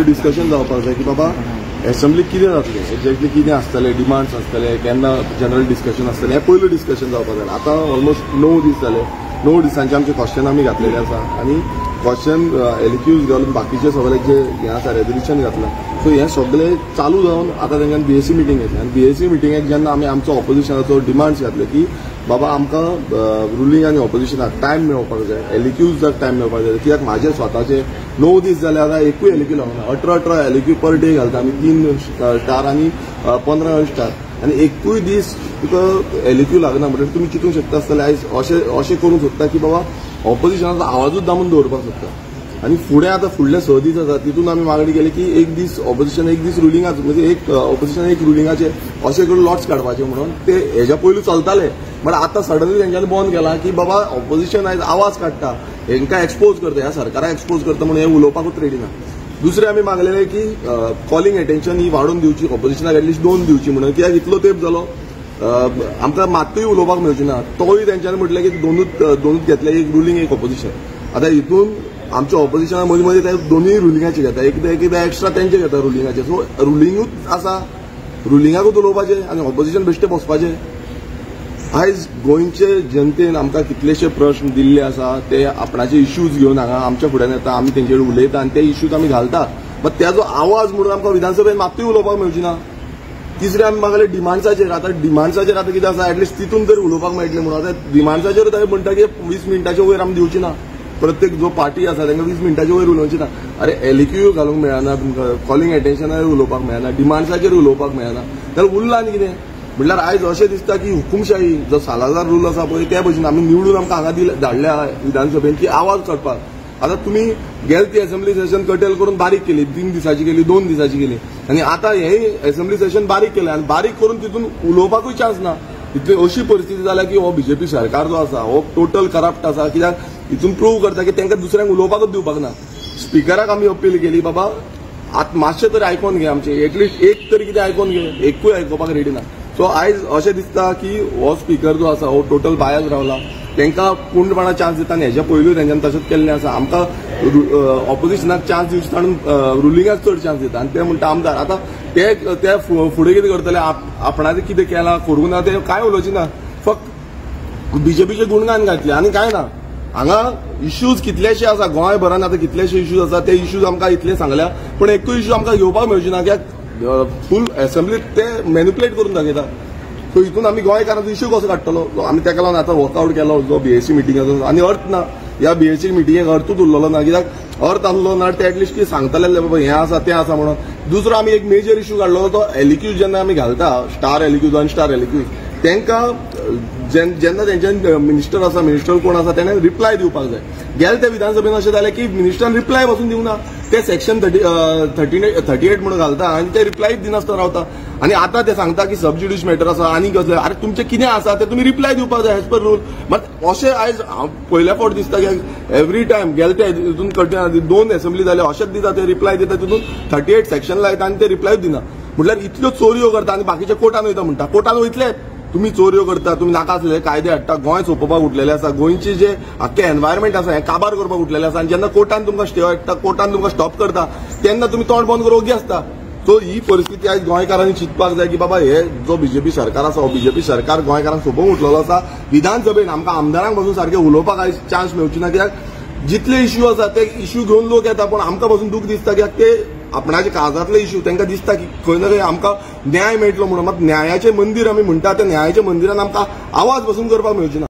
Discussion जावपाक जाय की बाबा असेंब्लीक कितें जातलें, एक्झॅक्टली कितें आसतलें, डिमांड्स आसतले, केन्ना जनरल डिस्कशन आसतलें, हें पयलीं डिस्कशन जावपाक जाय. आतां ऑलमोस्ट 9 दीस जाले. 9 दिसांचे आमचे क्वेश्चन आमी घातलेले आसा आनी क्वेश्चन एलिक्यूज घालून बाकीचे सगळे जे हें आसा रेजोल्युशन घातलां. सो हें सगळें चालू जावन आतां तेंच्यान बीएससी मिटींग घेतली आनी बीएससी मिटींगेक जेन्ना आमी आमचो ऑपोजिशनाचो डिमांड्स घातले की बाबा आमकां रुलींग आनी ऑपोजिशनाक टायम मेळपाक जाय, एलिक्यूजाक टायम मेळपाक जाय. कित्याक म्हाजे स्वताचे 9 दीस जाले आतां एकूय एलिक्यू लागना. 18 एलिक्यू पर डे घालता आमी, 3 स्टार आनी 15 स्टार, आनी एकूय दीस तुका एलिक्यू लागना. म्हणल्यार तुमी चिंतूंक शकता आसतले आयज अशें करूंक सोदता की बाबा ऑपोजिशनाचो आवाजूच दामून दवरपाक सोदता. आनी फुडें आतां फुडले 6 दीस आसा तितून आमी मागणी केली की एक दीस ऑपोजिशन एक दीस रुलिंगाचो, म्हणजे एक ऑपोजिशन एक रुलिंगाचे अशें करून लॉट्स काडपाचे म्हणून ते हेज्या पयलू चलताले. बट आतां सडनली तेंच्यांनी बंद केलां की बाबा ऑपोजिशन आयज आवाज काडटा, हेंकां एक्सपोज करता, ह्या सरकाराक एक्सपोज करता म्हणून हे उलोवपाकूच रेडी ना. दुसरे आमी मागलेले की कॉलिंग अटेन्शन ही वाडोवन दिवची, ऑपोजिशनाक एटलिस्ट 2 दिवची म्हणून. कित्याक इतलो तेंप जालो आमकां मात्तूय उलोवपाक मेळची ना. तोय तेंच्यांनी म्हटलें की दोनूच घेतले, एक रुलींग एक ऑपोजिशन. आतां हितून आमच्या ऑपोजिशना मदीं मदीं ते दोनूय रुलिंगाचे घेता, एकदां एक्स्ट्रा तेंचे घेता रुलिंगाचे. सो रुलिंगूच आसा, रुलिंगाकूच उलोवपाचें आनी ऑपोजिशन बेश्टे बसपाचें. आयज गोंयचे जनतेन आमकां कितलेशे प्रश्न दिल्ले आसा, ते आपणाचे इश्यूज घेवन हांगा आमच्या फुड्यान येता, आमी तेंचे कडेन उलयता आनी ते इश्यूज आमी घालता. बट त्याचो आवाज म्हणून आमकां विधानसभेन मात्तूय उलोवपाक मेळची ना. तिसरे आमी मागले डिमांड्साचेर. आतां डिमांड्साचेर आतां कितें आसा, एटलिस्ट तितून तरी उलोवपाक मेळटलें म्हणून. आतां डिमांड्साचेर थंय म्हणटा की 20 मिनटाच्या वयर आमी दिवची ना. प्रत्येक जो पार्टी आसा तांकां 20 मिनटाच्या वयर उलोवची ना. अरे एलिक्यू घालूंक मेळना तुमकां, कॉलिंग अटेन्शनार उलोवपाक मेळना, डिमांड्साचेर उलोवपाक मेळना, जाल्यार उरलां आनी कितें. म्हणल्यार आयज अशें दिसता की हुकुमशाही जो सालाजार रूल आसा पळय त्या भशेन आमी निवडून आमकां हांगा धाडल्या विधानसभेन की आवाज काडपाक. आतां तुमी गेल ती असेंब्ली सेशन कटेल करून बारीक केली, 3 दिसाची केली, 2 दिसाची केली, आनी आतां हेय असेंब्ली सेशन बारीक केलें आनी बारीक करून तितून उलोवपाकूय चान्स ना. इतली अशी परिस्थिती जाल्या की हो बीजेपी सरकार जो आसा हो टोटल करप्ट आसा. कित्याक हितून प्रूव करता की तांकां दुसऱ्यांक उलोवपाकूच दिवपाक ना. स्पिकराक आमी अपील केली बाबा आतां मातशें तरी आयकोन घे आमचें, एटलिस्ट एक तरी कितें आयकोन घे, एकूय आयकोपाक रेडी ना. सो आयज अशें दिसता की हो स्पीकर जो आसा हो टोटल बायस रावला. तांकां पूर्णपणान चान्स दिता आनी हेच्या पयलूय तेंच्यांनी तशेंच केल्लें आसा. आमकां ऑपोजिशनाक चान्स दिवचे ताणून रुलिंगाक चड चान्स दिता आनी ते म्हणटा आमदार. आतां ते फुडें कितें करतले, आपणाचें कितें केलां करूंक ना तें कांय उलोवची ना, फक्त बीजेपीचे गुणगान घातले आनी कांय ना. हांगा इश्यूज कितलेशे आसा गोंयभरान, आतां कितलेशे इश्यूज आसा ते इश्यूज आमकां इतले सांगल्या, पूण एकूय इश्यू आमकां घेवपाक मेळची ना. कित्याक फूल असेंब्लीत ते मॅन्युप्युलेट करून दाखयता. सो हितून आमी गोंयकारांचो इश्यू कसो काडटलो. आमी ताका लागून आतां वॉकआउट केलो जो बीएससी मिटिंगाचो, आनी अर्थ ना ह्या बीएससी मिटिंगेक अर्थूच उरलेलो ना. कित्याक अर्थ आसलो ना ते एटलिस्ट कितें सांगतले बाबा हें आसा तें आसा म्हणून. दुसरो आमी एक मेजर इश्यू काडलो तो एलिक्यूज जेन्ना आमी घालता, स्टार एलिक्यूज, 1 स्टार एलिक्यूज, तांकां जेन्ना तेंच्यान मिनिस्टर आसा, मिनिस्टर कोण आसा तेणें रिप्लाय दिवपाक जाय. गेल ते विधानसभेन अशें जालें की मिनिस्टरान रिप्लाय पासून दिवना. ते सेक्शन 38 म्हणून घालता आनी ते रिप्लायच दिनासतना रावता. आनी आतां ते सांगता की सबज्युडिश मॅटर आसा आनी कसलें. अरे तुमचें कितें आसा तें तुमी रिप्लाय दिवपाक जाय एज पर रूल. बट अशें आयज पयल्या फावट दिसता की एवरी टायम गेल ते हितून 2 असेंब्ली जाले अशेंच दिता, ते रिप्लाय दिता, तितून 38 सेक्शन लायता आनी ते रिप्लायच दिना. म्हटल्यार इतल्यो चोरयो करता आनी बाकीचे कोर्टान वयता म्हणटा. कोर्टान वयतले तुम्ही चोरयो करता, तुम्ही नाका आसलेले कायदे हाडटा, गोंय सोंपोवपाक उठलेले आसा, गोंयचे जे आख्खे एनवायरमेंट आसा हें काबार करपाक उठलेले आसा. आनी जेन्ना कोर्टान तुमकां स्टे हाडटा, कोर्टान तुमकां स्टॉप करता, तेन्ना तुमी तोंड बंद करूंक ओगी आसता. सो ही परिस्थिती आयज गोंयकारांनी चिंतपाक जाय की बाबा हे जो बीजेपी सरकार आसा हो बीजेपी सरकार गोंयकारांक सोंपोवंक उठलेलो आसा. विधानसभेन आमकां आमदारांक पासून सारकें उलोवपाक आयज चान्स मेळची ना. कित्याक जितले इश्यू आसा ते इश्यू घेवन लोक येता, पूण आमकां पासून दूख दिसता कित्याक ते आपणाचे काळजातले इश्यू तांकां दिसता की खंय ना खंय आमकां न्याय मेळटलो म्हणून. मात न्यायाचें मंदीर आमी म्हणटा त्या न्यायाच्या मंदिरान आमकां आवाज पासून करपाक मेळची ना.